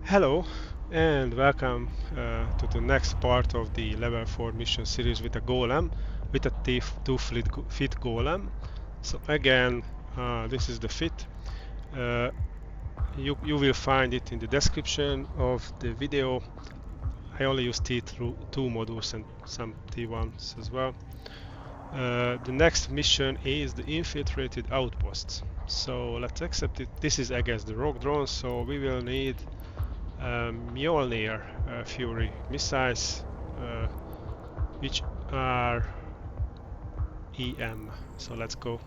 Hello and welcome to the next part of the level 4 mission series with a golem, with a T2 fit golem. So again, this is the fit. You will find it in the description of the video. I only use T2 modules and some T1s as well. The next mission is the Infiltrated Outposts. So let's accept it. This is against the rogue drones, so we will need Mjolnir Fury missiles, which are EM. So let's go.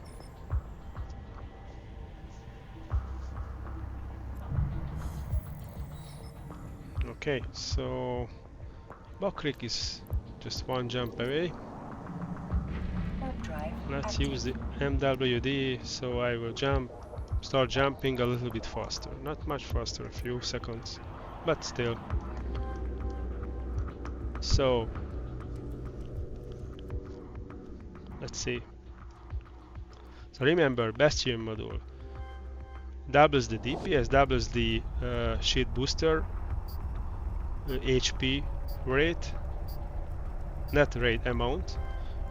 Okay, so Bakrik is just one jump away. Let's use the MWD, so I will start jumping a little bit faster. Not much faster, a few seconds, but still. So let's see. So remember, Bastion Module doubles the DPS, doubles the shield booster HP rate, net rate amount,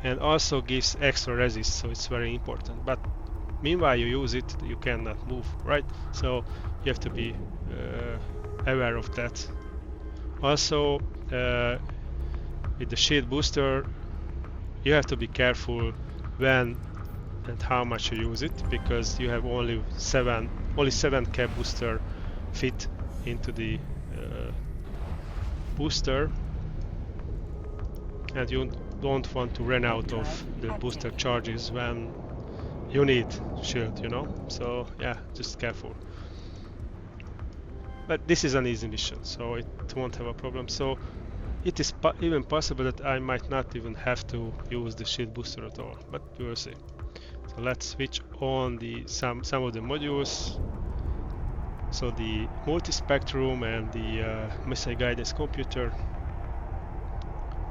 and also gives extra resist, so it's very important. But meanwhile you use it, you cannot move, right? So you have to be aware of that. Also with the shield booster you have to be careful when and how much you use it, because you have only 7 cap booster fit into the booster, and you don't want to run out of the booster charges when you need shield, you know. So yeah, just careful. But this is an easy mission, so it won't have a problem. So it is even possible that I might not even have to use the shield booster at all, but we will see. So let's switch on some of the modules. So the Multispectrum and the missile guidance computer.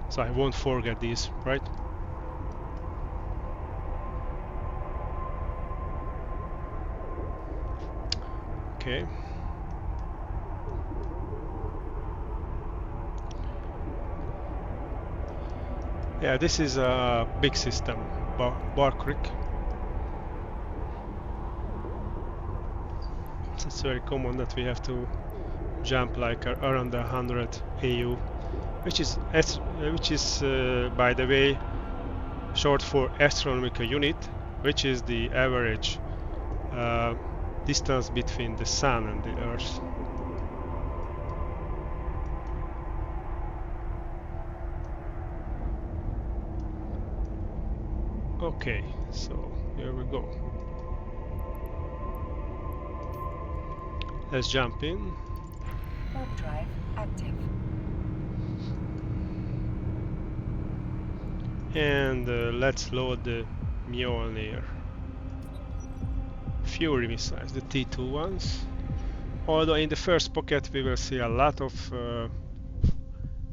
So I won't forget these, right? Okay. Yeah, this is a big system, Bakrik. It's very common that we have to jump like around 100 AU, which is by the way short for astronomical unit, which is the average distance between the Sun and the Earth. Okay, so here we go. Let's jump in. Warpdrive active. And let's load the Mjolnir Fury missiles, the T2 ones. Although in the first pocket we will see a lot of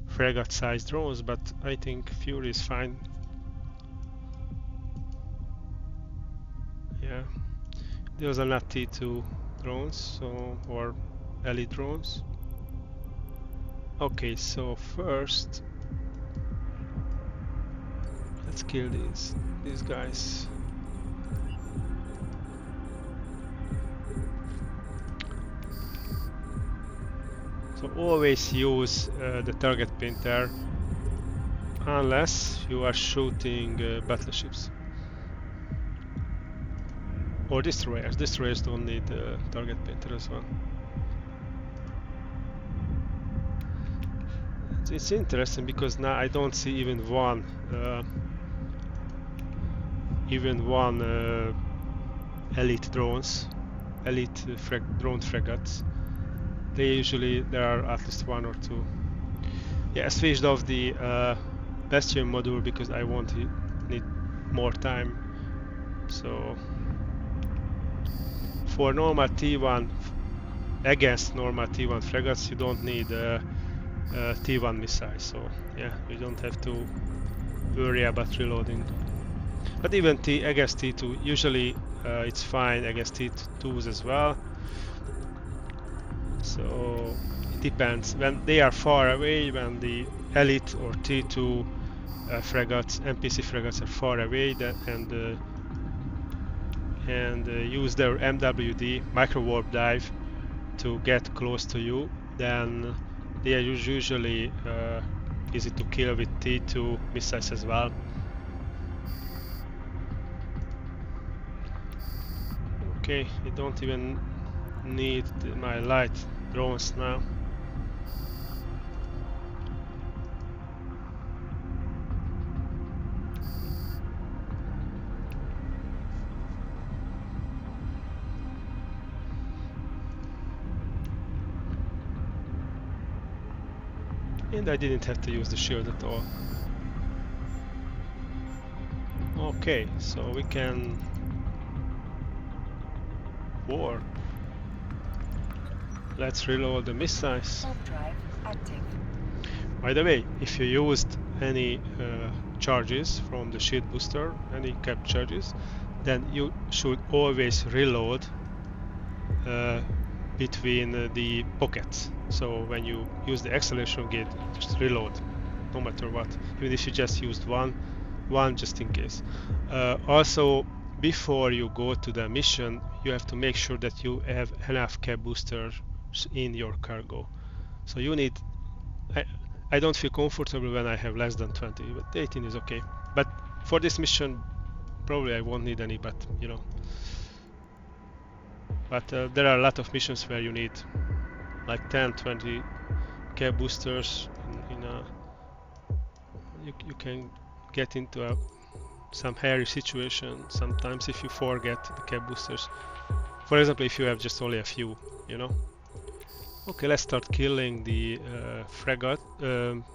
frigate-sized drones, but I think Fury is fine. Yeah, those are not T2 drones, so, or elite drones. Okay, so first let's kill these guys. So always use the target painter unless you are shooting battleships or destroyers. Destroyers don't need target painter as well. It's interesting because now I don't see even one elite drones, drone frigates. There are at least 1 or 2. Yeah, I switched off the Bastion module because I won't need more time. So for normal T1, against normal T1 frigates, you don't need T1 missiles. So yeah, you don't have to worry about reloading. But even against T2, usually it's fine against T2s as well. So it depends. When they are far away, when the elite or T2 frigates, NPC frigates are far away, and use their MWD Microwarpdrive to get close to you, then they are usually easy to kill with T2 missiles as well. Okay, I don't even need my light drones now. And I didn't have to use the shield at all. Okay, so we can warp. Let's reload the missiles. Warpdrive active. By the way, if you used any charges from the shield booster, any cap charges, then you should always reload between the pockets. So when you use the acceleration gate, just reload, no matter what. Even if you just used one just in case. Also, before you go to the mission, you have to make sure that you have enough cap boosters in your cargo. So you need. I don't feel comfortable when I have less than 20, but 18 is okay. But for this mission, probably I won't need any. But you know. But there are a lot of missions where you need like 10, 20 cap boosters. You can get into some hairy situation sometimes if you forget the cap boosters. For example, if you have just only a few, you know. Okay, let's start killing the frigate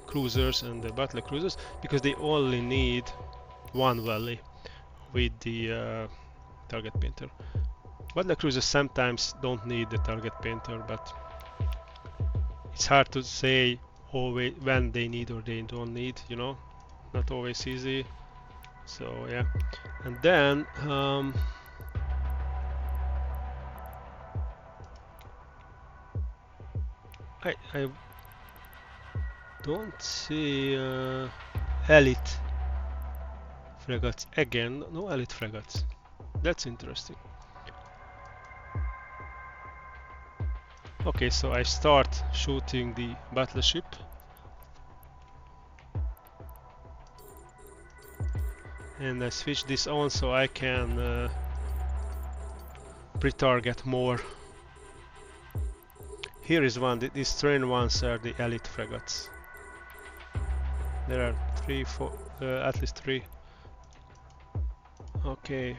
cruisers and the battle cruisers, because they only need one volley with the target painter. Battle cruisers sometimes don't need the target painter, but it's hard to say always when they need or they don't need, you know. Not always easy. So yeah, and then I don't see elite frigates again. No elite frigates. That's interesting. Okay, so I start shooting the battleship. And I switch this on so I can pre-target more. Here is one. These train ones are the elite frigates. There are 3, 4, at least 3. Okay.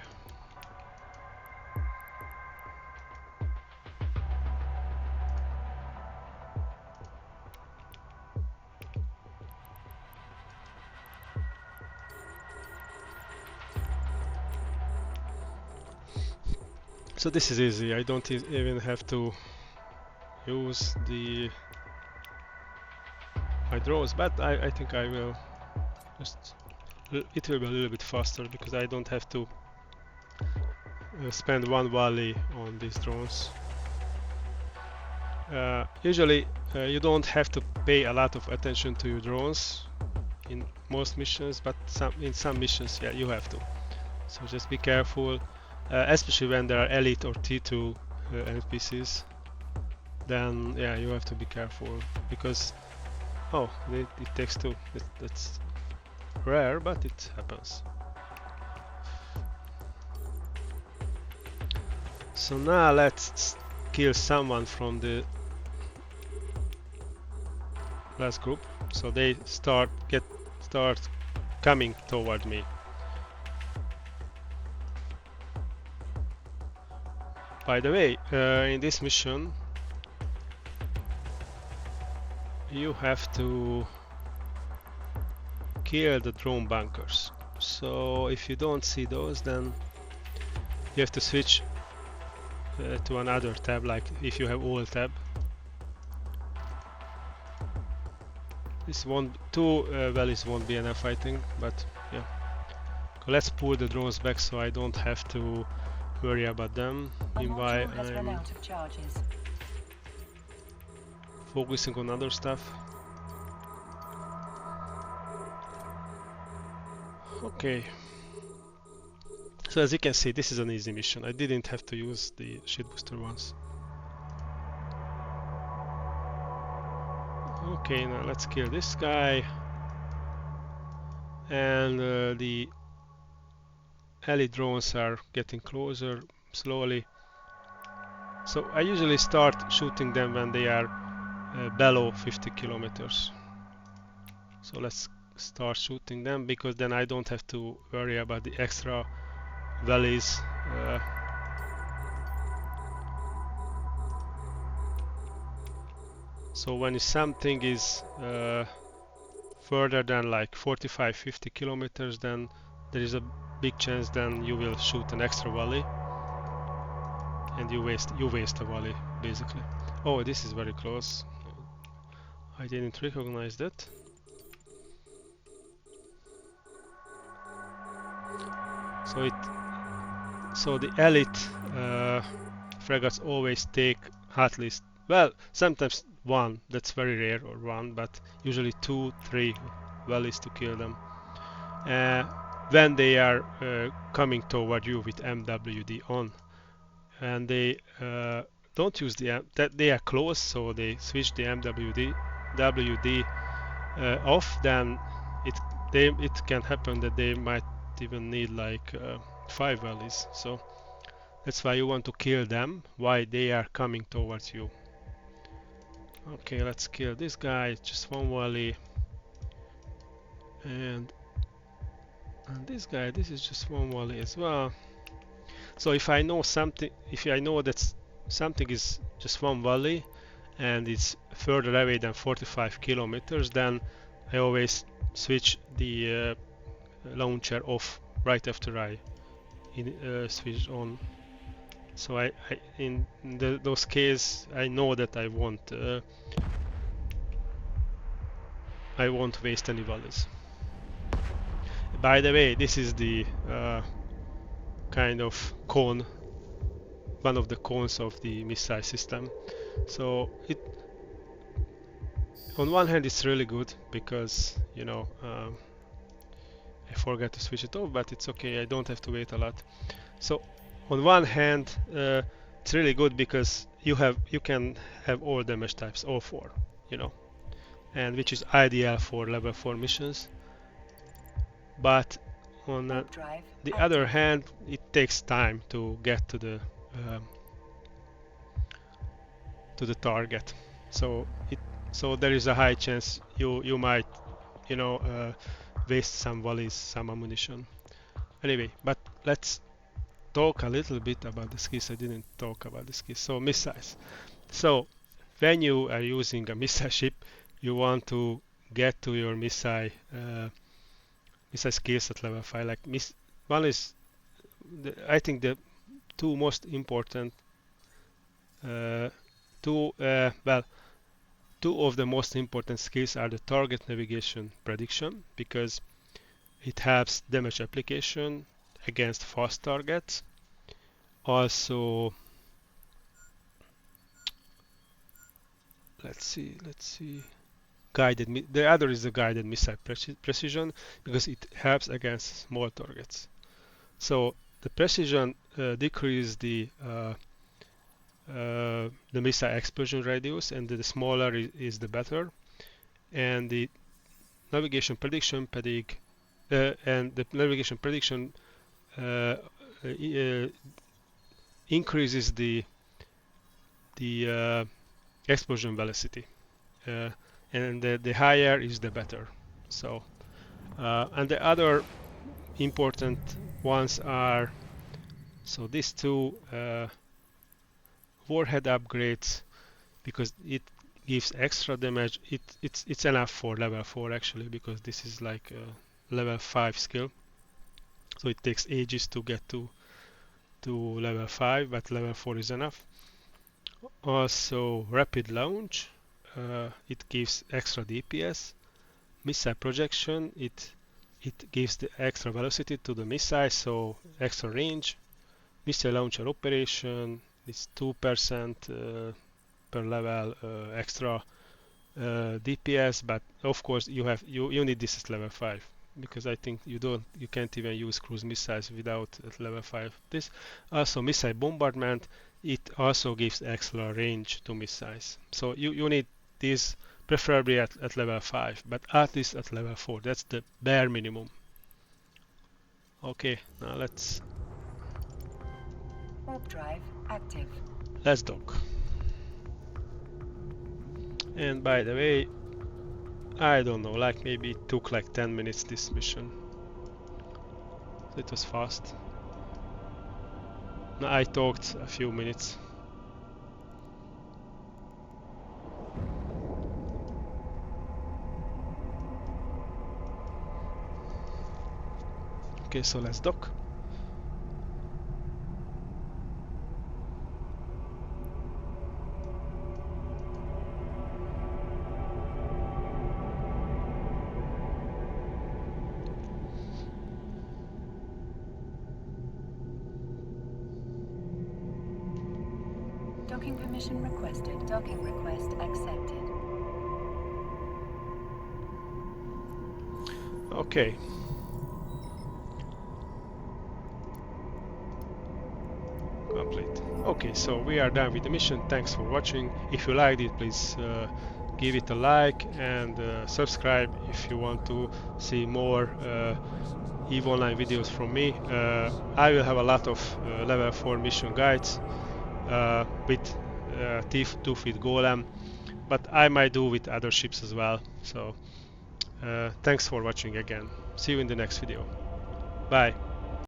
So this is easy. I don't even have to use my drones, but I think I will just. It will be a little bit faster because I don't have to spend one volley on these drones. Usually, you don't have to pay a lot of attention to your drones in most missions, but in some missions, yeah, you have to. So just be careful. Especially when there are elite or T2 NPCs, then yeah, you have to be careful because it takes 2. That's rare, but it happens. So now let's kill someone from the last group, so they start coming toward me. By the way, in this mission, you have to kill the drone bunkers. So if you don't see those, then you have to switch to another tab, like if you have all tab. This won't, 2 valleys won't be enough, I think, but yeah. So let's pull the drones back so I don't have to worry about them. Meanwhile, I'm focusing on other stuff. Okay. So as you can see, this is an easy mission. I didn't have to use the shield booster once. Okay, now let's kill this guy. And the ally drones are getting closer slowly. So I usually start shooting them when they are below 50 kilometers. So let's start shooting them, because then I don't have to worry about the extra valleys. So when something is further than like 45-50 kilometers, then there is a big chance then you will shoot an extra volley and you waste a volley basically. Oh, this is very close. I didn't recognize that. So the elite frigates always take at least, well, sometimes one, that's very rare, or one, but usually 2-3 valleys to kill them. When they are coming toward you with MWD on, and they don't use that they are close, so they switch the WD off, then it can happen that they might even need like 5 valleys. So that's why you want to kill them while they are coming towards you. Okay, let's kill this guy. Just one volley. And this guy, this is just one volley as well. So if I know that something is just one volley and it's further away than 45 kilometers, then I always switch the launcher off right after I switch on. So in those cases I know that I won't waste any volleys. By the way, this is the kind of cone, one of the cones of the missile system. So on one hand it's really good because, you know, I forgot to switch it off, but it's okay, I don't have to wait a lot. So on one hand it's really good because you can have all damage types, all 4, you know, and which is ideal for level 4 missions. But on the other hand, it takes time to get to the target. So there is a high chance you might, you know, waste some volleys, some ammunition. Anyway, but let's talk a little bit about the skills. I didn't talk about the skills. So missiles. So when you are using a missile ship, you want to get to your missile skills at level 5. Like one is, I think the two most important, two of the most important skills are the target navigation prediction, because it helps damage application against fast targets. Also, let's see. The other is the guided missile precision, because it helps against small targets. So the precision decreases the missile explosion radius, and the smaller is the better. And the navigation prediction increases the explosion velocity, and the higher is the better. So and the other important ones are, so these two warhead upgrades, because it gives extra damage. It's enough for level 4 actually, because this is like a level 5 skill, so it takes ages to get to level 5, but level 4 is enough. Also rapid launch, it gives extra DPS. Missile projection, it gives the extra velocity to the missile, so extra range. Missile launcher operation, it's 2% per level extra DPS, but of course you need this at level 5, because I think you can't even use cruise missiles without at level 5. This also missile bombardment, it also gives extra range to missiles, so you need this preferably at level 5, but at least at level 4. That's the bare minimum. Okay, now let's Warp drive active. dock. And by the way, I don't know, like maybe it took like 10 minutes this mission. It was fast. No, I talked a few minutes. Okay, so let's dock. Docking permission requested. Docking request accepted. Okay. Complete. Okay, so we are done with the mission. Thanks for watching. If you liked it, please give it a like and subscribe if you want to see more EVE Online videos from me. I will have a lot of level 4 mission guides with Thief with Golem, but I might do with other ships as well. So thanks for watching again. See you in the next video. Bye.